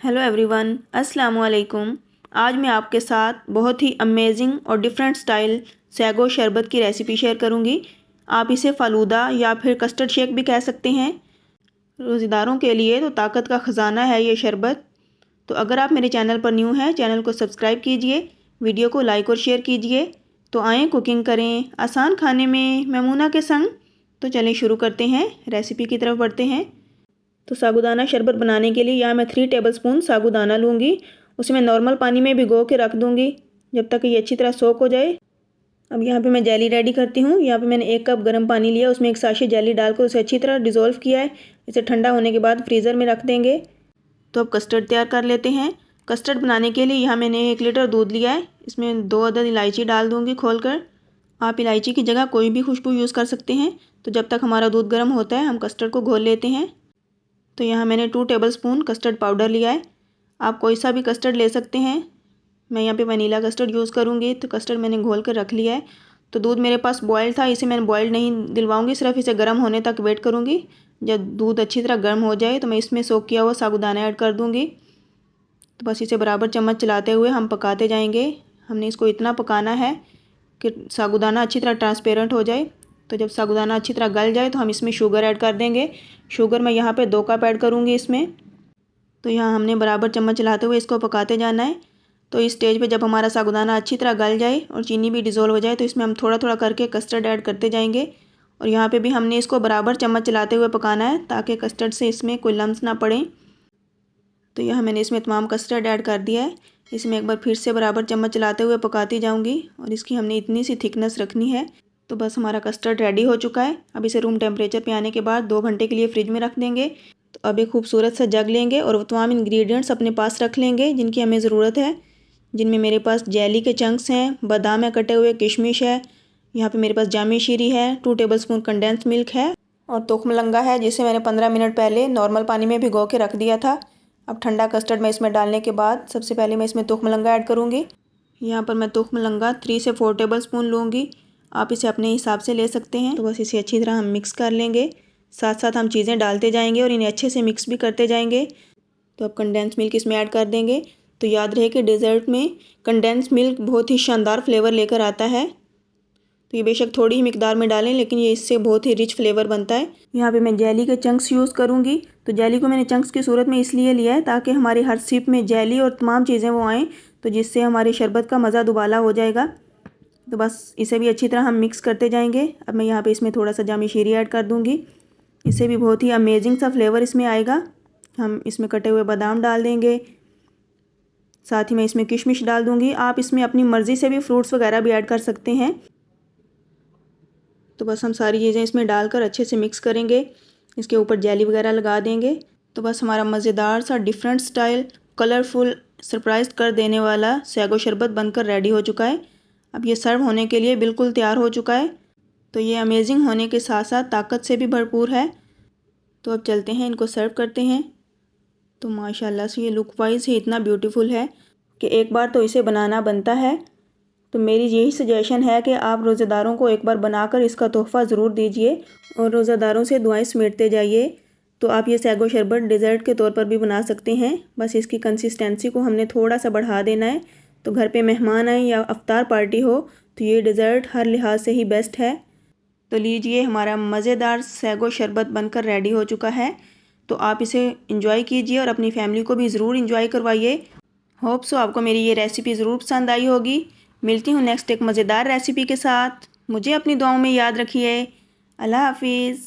Hello everyone, अस्सलाम वालेकुम। आज मैं आपके साथ बहुत ही अमेजिंग और डिफरेंट स्टाइल सैगो शरबत की रेसिपी शेयर करूंगी। आप इसे फ़ालूदा या फिर कस्टर्ड शेक भी कह सकते हैं। रोज़ेदारों के लिए तो ताकत का ख़जाना है ये शरबत। तो अगर आप मेरे चैनल पर न्यू हैं, चैनल को सब्सक्राइब कीजिए, वीडियो को लाइक और शेयर कीजिए। तो आएँ कुकिंग करें आसान खाने में मैमूना के संग। तो चलें शुरू करते हैं, रेसिपी की तरफ बढ़ते हैं। तो साबूदाना शरबत बनाने के लिए यहाँ मैं 3 टेबलस्पून साबूदाना लूँगी। उसे मैं नॉर्मल पानी में भिगो के रख दूँगी जब तक ये अच्छी तरह सोक हो जाए। अब यहाँ पे मैं जेली रेडी करती हूँ। यहाँ पे मैंने 1 कप गर्म पानी लिया, उसमें 1 साशे जेली डालकर उसे अच्छी तरह डिज़ोल्व किया है। इसे ठंडा होने के बाद फ्रीज़र में रख देंगे। तो अब कस्टर्ड तैयार कर लेते हैं। कस्टर्ड बनाने के लिए यहाँ मैंने 1 लीटर दूध लिया है। इसमें 2 अदद इलायची डाल दूँगी खोल कर। आप इलायची की जगह कोई भी खुशबू यूज़ कर सकते हैं। तो जब तक हमारा दूध गर्म होता है हम कस्टर्ड को घोल लेते हैं। तो यहाँ मैंने 2 टेबलस्पून कस्टर्ड पाउडर लिया है। आप कोई सा भी कस्टर्ड ले सकते हैं। मैं यहाँ पे वनीला कस्टर्ड यूज़ करूँगी। तो कस्टर्ड मैंने घोल कर रख लिया है। तो दूध मेरे पास बॉयल था, इसे मैंने बॉयल नहीं दिलवाऊँगी, सिर्फ इसे गर्म होने तक वेट करूँगी। जब दूध अच्छी तरह गर्म हो जाए तो मैं इसमें सोक किया हुआ साबूदाना ऐड कर दूँगी। तो बस इसे बराबर चम्मच चलाते हुए हम पकाते जाएंगे। हमने इसको इतना पकाना है कि साबूदाना अच्छी तरह ट्रांसपेरेंट हो जाए। तो जब साबूदाना अच्छी तरह गल जाए तो हम इसमें शुगर ऐड कर देंगे। शुगर मैं यहाँ पे 2 कप ऐड करूँगी इसमें। तो यहाँ हमने बराबर चम्मच चलाते हुए इसको पकाते जाना है। तो इस स्टेज पे जब हमारा साबूदाना अच्छी तरह गल जाए और चीनी भी डिज़ोल्व हो जाए तो इसमें हम थोड़ा थोड़ा करके कस्टर्ड ऐड करते जाएंगे। और यहाँ पे भी हमने इसको बराबर चम्मच चलाते हुए पकाना है ताकि कस्टर्ड से इसमें कोई लम्स ना पड़े। तो यहाँ मैंने इसमें तमाम कस्टर्ड ऐड कर दिया है। इसमें एक बार फिर से बराबर चम्मच चलाते हुए पकाती जाऊँगी और इसकी हमने इतनी सी थिकनेस रखनी है। तो बस हमारा कस्टर्ड रेडी हो चुका है। अब इसे रूम टेम्परेचर पे आने के बाद 2 घंटे के लिए फ्रिज में रख देंगे। तो अब एक खूबसूरत सा जग लेंगे और तमाम इंग्रेडिएंट्स अपने पास रख लेंगे जिनकी हमें ज़रूरत है। जिनमें मेरे पास जेली के चंक्स हैं, बादाम है कटे हुए, किशमिश है, यहाँ पे मेरे पास जामी शीरी है, 2 टेबलस्पून कंडेंस मिल्क है और तुखमलंगा है जिसे मैंने 15 मिनट पहले नॉर्मल पानी में भिगो के रख दिया था। अब ठंडा कस्टर्ड मैं इसमें डालने के बाद सबसे पहले मैं इसमें तुखमलंगा ऐड करूँगी। यहाँ पर मैं तुखमलंगा 3 से 4 टेबलस्पून लूँगी। आप इसे अपने हिसाब से ले सकते हैं। तो बस इसे अच्छी तरह हम मिक्स कर लेंगे। साथ साथ हम चीज़ें डालते जाएंगे और इन्हें अच्छे से मिक्स भी करते जाएंगे। तो अब कंडेंस मिल्क इसमें ऐड कर देंगे। तो याद रहे कि डेज़र्ट में कंडेंस मिल्क बहुत ही शानदार फ्लेवर लेकर आता है। तो ये बेशक थोड़ी ही मिकदार में डालें लेकिन ये इससे बहुत ही रिच फ्लेवर बनता है। यहाँ पे मैं जेली के चंक्स यूज़ करूँगी। तो जेली को मैंने चंक्स की सूरत में इसलिए लिया है ताकि हमारी हर सिप में जेली और तमाम चीज़ें वो आएँ, तो जिससे हमारे शरबत का मज़ा दुबाला हो जाएगा। तो बस इसे भी अच्छी तरह हम मिक्स करते जाएंगे। अब मैं यहाँ पे इसमें थोड़ा सा जामी शीरी ऐड कर दूँगी। इससे भी बहुत ही अमेजिंग सा फ्लेवर इसमें आएगा। हम इसमें कटे हुए बादाम डाल देंगे, साथ ही मैं इसमें किशमिश डाल दूँगी। आप इसमें अपनी मर्ज़ी से भी फ्रूट्स वगैरह भी ऐड कर सकते हैं। तो बस हम सारी चीज़ें इसमें डालकर अच्छे से मिक्स करेंगे। इसके ऊपर जेली वगैरह लगा देंगे। तो बस हमारा मज़ेदार सा डिफरेंट स्टाइल कलरफुल सरप्राइज कर देने वाला सैगो शरबत बनकर रेडी हो चुका है। अब ये सर्व होने के लिए बिल्कुल तैयार हो चुका है। तो ये अमेजिंग होने के साथ साथ ताकत से भी भरपूर है। तो अब चलते हैं इनको सर्व करते हैं। तो माशाल्लाह से ये लुक वाइज ही इतना ब्यूटीफुल है कि एक बार तो इसे बनाना बनता है। तो मेरी यही सजेशन है कि आप रोज़ेदारों को एक बार बनाकर इसका तोहफ़ा ज़रूर दीजिए और रोज़ेदारों से दुआएं समेटते जाइए। तो आप ये सैगो शरबत डेज़र्ट के तौर पर भी बना सकते हैं। बस इसकी कंसिस्टेंसी को हमने थोड़ा सा बढ़ा देना है। तो घर पे मेहमान आए या अफ्तार पार्टी हो तो ये डेज़र्ट हर लिहाज से ही बेस्ट है। तो लीजिए हमारा मज़ेदार सैगो शरबत बनकर रेडी हो चुका है। तो आप इसे इंजॉय कीजिए और अपनी फैमिली को भी ज़रूर इंजॉय करवाइए। होप सो आपको मेरी ये रेसिपी ज़रूर पसंद आई होगी। मिलती हूँ नेक्स्ट एक मज़ेदार रेसिपी के साथ। मुझे अपनी दुआओं में याद रखिए। अल्लाह हाफिज़।